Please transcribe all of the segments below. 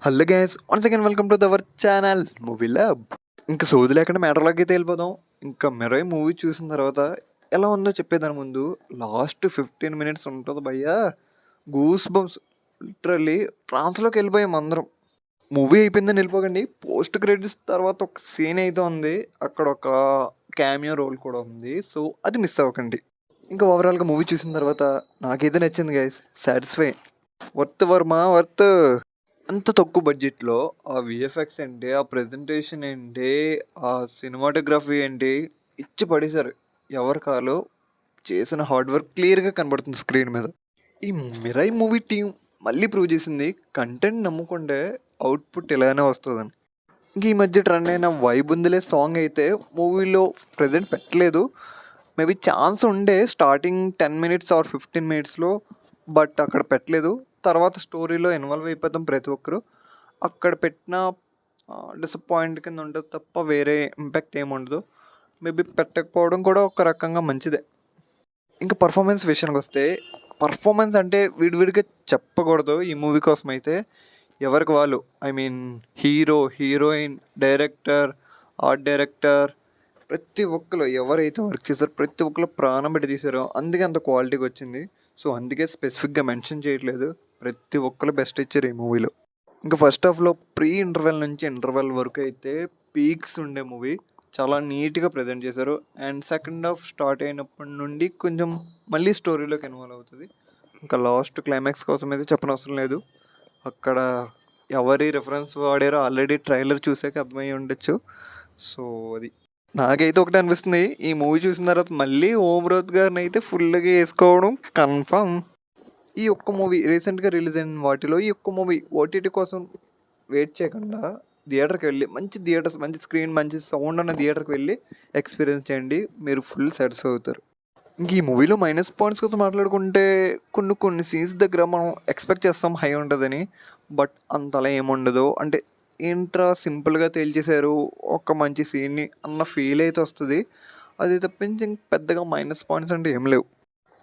Hello guys, once again welcome to our channel movie lab. ఇంకా సోది లేకుండా మ్యాటర్లోకి అయితే వెళ్ళిపోదాం. ఇంకా మిరాయి మూవీ చూసిన తర్వాత ఎలా ఉందో చెప్పేదాని ముందు లాస్ట్ 15 minutes ఉంటుంది భయ్యా, గూస్ బంప్స్. లిటరల్లీ ట్రాన్స్లోకి వెళ్ళిపోయాం అందరం. మూవీ అయిపోయిందని వెళ్ళిపోకండి, పోస్ట్ క్రెడిట్స్ తర్వాత ఒక సీన్ అయితే ఉంది, అక్కడ ఒక క్యామియో రోల్ కూడా ఉంది, సో అది మిస్ అవ్వకండి. ఇంకా ఓవరాల్గా మూవీ చూసిన తర్వాత నాకైతే నచ్చింది guys, satisfy. Worth Varma worth. అంత తక్కువ బడ్జెట్లో ఆ విఎఫ్ఎక్స్ ఏంటి, ఆ ప్రెజెంటేషన్ ఏంటి, ఆ సినిమాటోగ్రఫీ ఏంటి, ఇచ్చి పడేశారు. ఎవరి కాలో చేసిన హార్డ్ వర్క్ క్లియర్గా కనబడుతుంది స్క్రీన్ మీద. ఈ మిరాయి మూవీ టీం మళ్ళీ ప్రూవ్ చేసింది, కంటెంట్ నమ్ముకుంటే అవుట్పుట్ ఇలానే వస్తుందని. ఇంక ఈ మధ్య ట్రెండ్ అయిన వైబ్ ఉందిలే సాంగ్ అయితే మూవీలో ప్రజెంట్ పెట్టలేదు. మేబీ ఛాన్స్ ఉండే స్టార్టింగ్ 10 minutes ఆర్ 15 minutesలో, బట్ అక్కడ పెట్టలేదు. తర్వాత స్టోరీలో ఇన్వాల్వ్ అయిపోతాం ప్రతి ఒక్కరు. అక్కడ పెట్టిన డిసప్పాయింట్ కింద ఉంటుంది తప్ప వేరే ఇంపాక్ట్ ఏముండదు. మేబీ పెట్టకపోవడం కూడా ఒక రకంగా మంచిదే. ఇంకా పర్ఫార్మెన్స్ విషయానికి వస్తే, పర్ఫార్మెన్స్ అంటే విడివిడిగా చెప్పకూడదు. ఈ మూవీ కోసం అయితే ఎవరికి వాళ్ళు, I mean hero, heroine, director, art director, ప్రతి ఒక్కరు ఎవరైతే వర్క్ చేశారో ప్రతి ఒక్కరు ప్రాణం పెట్టి తీశారో, అందుకే అంత క్వాలిటీగా వచ్చింది. సో అందుకే స్పెసిఫిక్గా మెన్షన్ చేయట్లేదు, ప్రతి ఒక్కరు బెస్ట్ ఇచ్చారు ఈ మూవీలో. ఇంకా ఫస్ట్ హాఫ్లో ప్రీ ఇంటర్వెల్ నుంచి ఇంటర్వెల్ వరకు అయితే పీక్స్ ఉండే మూవీ, చాలా నీట్గా ప్రజెంట్ చేశారు. అండ్ సెకండ్ హాఫ్ స్టార్ట్ అయినప్పటి నుండి కొంచెం మళ్ళీ స్టోరీలోకి ఇన్వాల్వ్ అవుతుంది. ఇంకా లాస్ట్ క్లైమాక్స్ కోసం అయితే చెప్పనవసరం లేదు. అక్కడ ఎవరి రెఫరెన్స్ వాడారో ఆల్రెడీ ట్రైలర్ చూసాక అర్థమయ్యి ఉండొచ్చు. సో అది నాకైతే ఒకటే అనిపిస్తుంది, ఈ మూవీ చూసిన తర్వాత మళ్ళీ ఓం రోత్ గారిని అయితే ఫుల్గా వేసుకోవడం కన్ఫర్మ్. ఈ ఒక్క మూవీ రీసెంట్గా రిలీజ్ అయిన వాటిలో ఈ ఒక్క మూవీ ఓటీటీ కోసం వెయిట్ చేయకుండా థియేటర్కి వెళ్ళి, మంచి థియేటర్స్, మంచి స్క్రీన్, మంచి సౌండ్ ఉన్న థియేటర్కి వెళ్ళి ఎక్స్పీరియన్స్ చేయండి, మీరు ఫుల్ సాటిస్ఫై అవుతారు. ఇంక ఈ మూవీలో మైనస్ పాయింట్స్ కోసం మాట్లాడుకుంటే, కొన్ని సీన్స్ దగ్గర మనం ఎక్స్పెక్ట్ చేస్తాం హై ఉంటుందని, బట్ అంతలా ఏముండదు. అంటే ఏంట్రా సింపుల్గా తేల్చేశారు ఒక మంచి సీన్ని అన్న ఫీల్ అయితే వస్తుంది. అది తప్పించి ఇంక పెద్దగా మైనస్ పాయింట్స్ అంటే ఏం లేవు.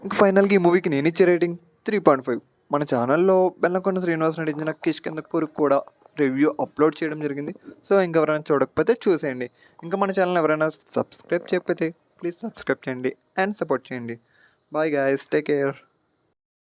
ఇంక ఫైనల్గా ఈ మూవీకి నేను ఇచ్చే రేటింగ్ 3.5. మన ఛానల్లో బెల్లంకొండ శ్రీనివాస్ నటించిన కిష్కిందపూర్ కూడా రివ్యూ అప్లోడ్ చేయడం జరిగింది. సో ఇంకెవరైనా చూడకపోతే చూసేయండి. ఇంకా మన ఛానల్ ఎవరైనా సబ్స్క్రైబ్ చేయకపోతే ప్లీజ్ సబ్స్క్రైబ్ చేయండి అండ్ సపోర్ట్ చేయండి. Bye guys, take care.